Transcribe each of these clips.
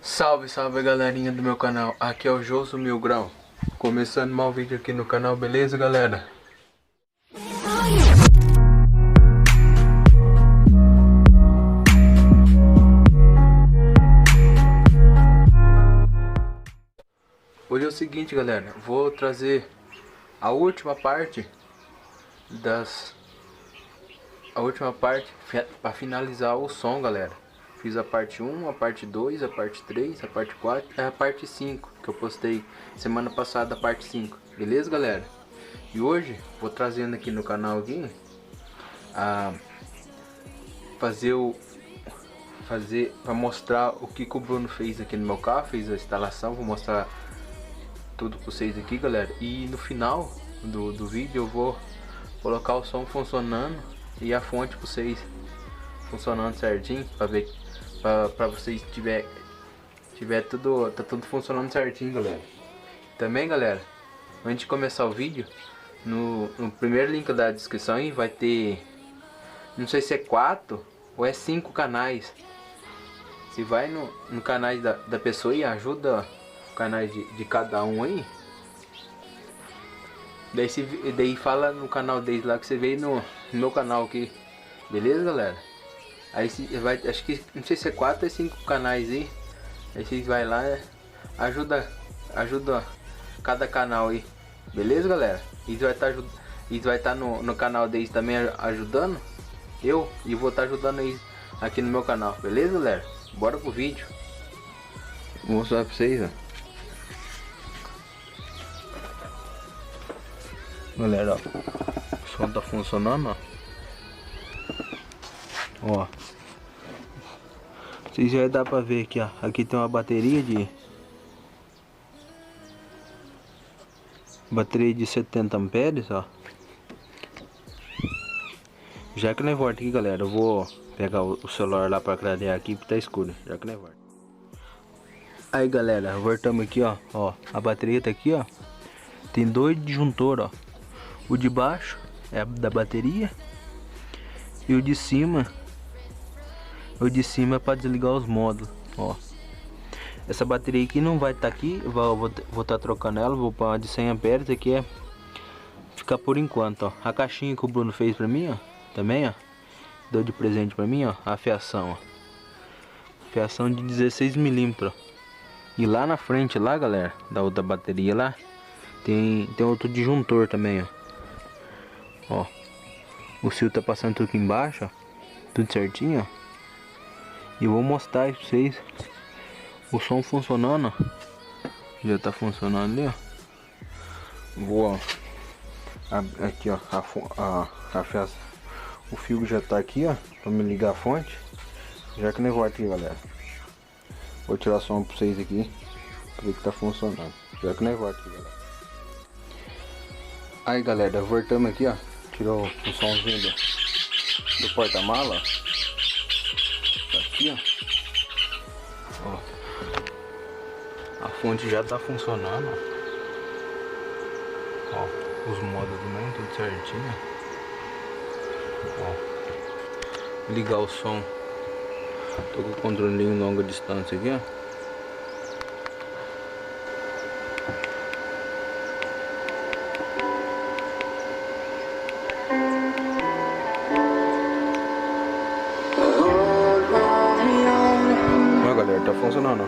Salve, salve galerinha do meu canal, aqui é o Joso Mil Grau. Começando mais um vídeo aqui no canal, beleza galera? Hoje é o seguinte galera, vou trazer a última parte para finalizar o som galera. Fiz a parte 1, a parte 2, a parte 3, a parte 4 e a parte 5 que eu postei semana passada, a parte 5, beleza galera? E hoje vou trazendo aqui no canal aqui a para mostrar o que o Bruno fez aqui no meu carro, fez a instalação, vou mostrar tudo para vocês aqui galera. E no final do vídeo eu vou colocar o som funcionando e a fonte para vocês funcionando certinho, para ver, para vocês tiver tudo, tá tudo funcionando certinho galera. Também galera, antes de começar o vídeo, no primeiro link da descrição aí vai ter, não sei se é 4 ou é 5 canais. Se vai no canal da pessoa e ajuda o canal de cada um aí, daí fala no canal deles lá que você veio no meu canal aqui, beleza galera? Aí vai, acho que não sei se é 4 ou 5 canais aí. Aí vocês vai lá, ajuda cada canal aí, beleza galera? Eles vai estar no canal deles também ajudando eu, e vou estar ajudando eles aqui no meu canal, beleza galera? Bora pro vídeo. Vou mostrar pra vocês, ó. Galera, ó, o som tá funcionando, ó. Ó, vocês já dá pra ver aqui, ó. Aqui tem uma bateria de 70 amperes, ó. Já que não volta aqui, galera, eu vou pegar o celular lá pra clarear aqui, porque tá escuro. Já que não volta. Aí, galera, voltamos aqui, ó. Ó, a bateria tá aqui, ó. Tem 2 disjuntores, ó. O de baixo é da bateria e o de cima é para desligar os módulos, ó. Essa bateria aqui não vai estar aqui, vou estar trocando ela, vou para de 100 amperes, aqui é ficar por enquanto, ó. A caixinha que o Bruno fez para mim, ó, também, ó, deu de presente para mim, ó, a fiação, ó. Fiação de 16 milímetros. E lá na frente lá, galera, da outra bateria lá, tem outro disjuntor também, ó. Ó, o fio tá passando tudo aqui embaixo, ó, tudo certinho, ó. E vou mostrar aí pra vocês o som funcionando, ó. Já tá funcionando ali, ó. Vou, ó, aqui, ó, o fio já tá aqui, ó, pra me ligar a fonte. Já que nem vai aqui, galera. Vou tirar o som pra vocês aqui, pra ver que tá funcionando. Já que nem vai aqui, galera. Aí, galera, voltamos aqui, ó. Tirou o somzinho do porta-mala. Tá aqui, ó. A fonte já tá funcionando, ó. Os modos também, tudo certinho. Ó. Ligar o som. Tô com o controlinho longa distância aqui, ó. Galera, tá funcionando.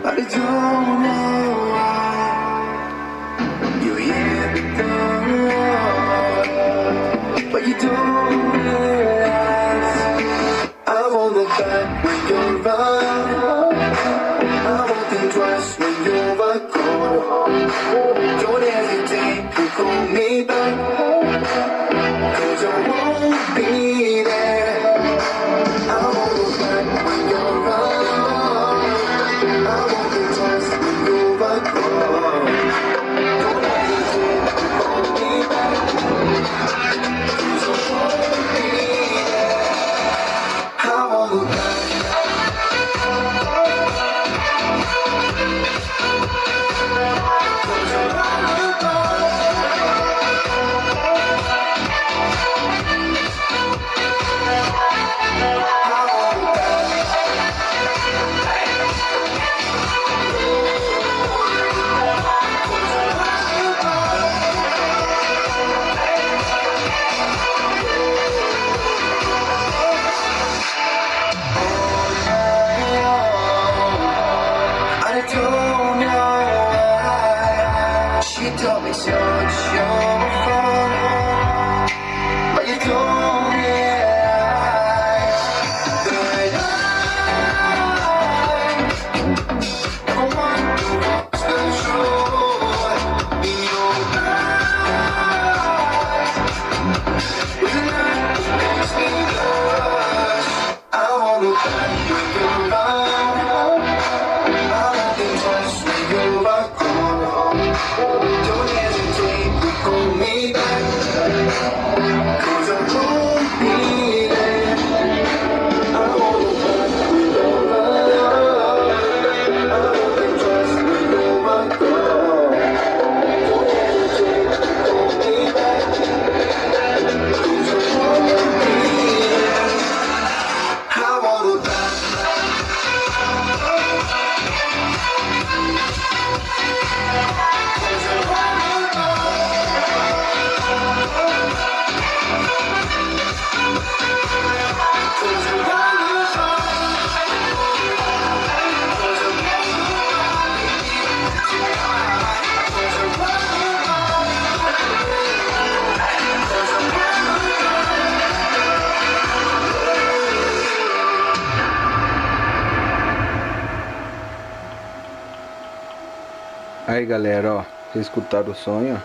Aí galera, ó, vocês escutaram o som, ó,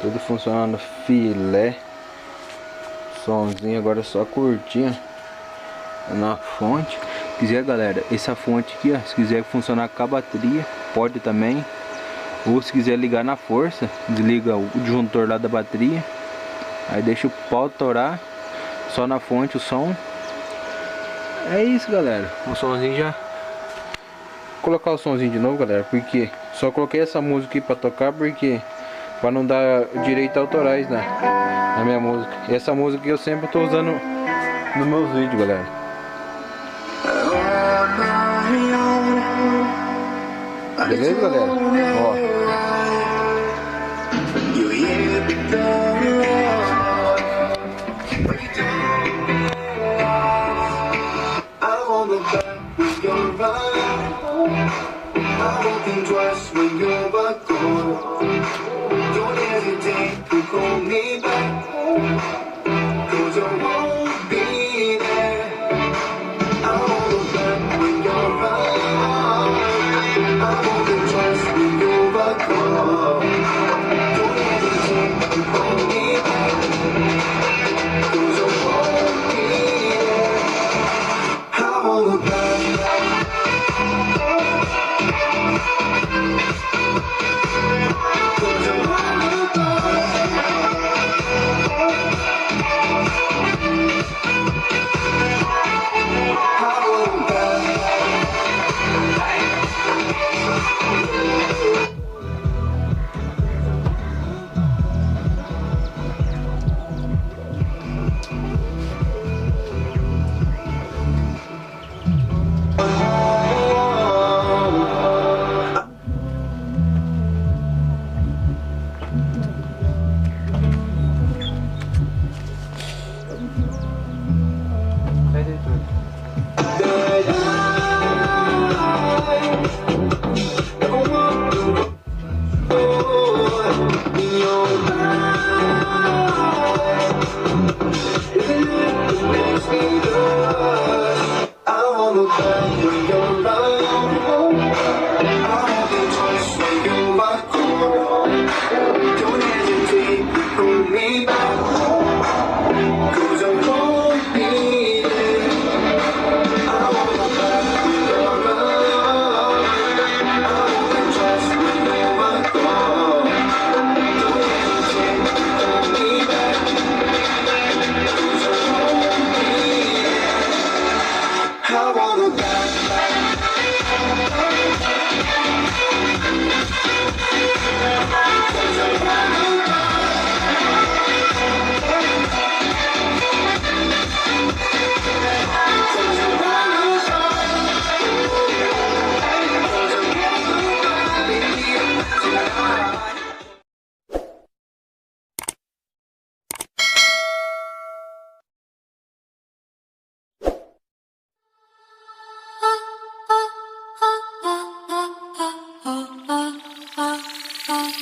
tudo funcionando filé. Somzinho agora só curtinho na fonte. Se quiser galera, essa fonte aqui, ó, se quiser funcionar com a bateria, pode também. Ou se quiser ligar na força, desliga o disjuntor lá da bateria, aí deixa o pau torar, só na fonte o som. É isso galera, o somzinho já. Vou colocar o somzinho de novo galera, porque só coloquei essa música aqui pra tocar, porque pra não dar direito autorais na minha música. E essa música que eu sempre tô usando nos meus vídeos galera. Beleza galera? Ó. Twice when you're back home. Don't hesitate to call me back, 'cause I won't be there. I won't look back when you're around. I won't think twice when you're back home. Don't hesitate to call me back, 'cause I won't be there. I won't look back.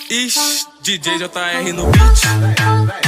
Ixi, DJ JR no beat.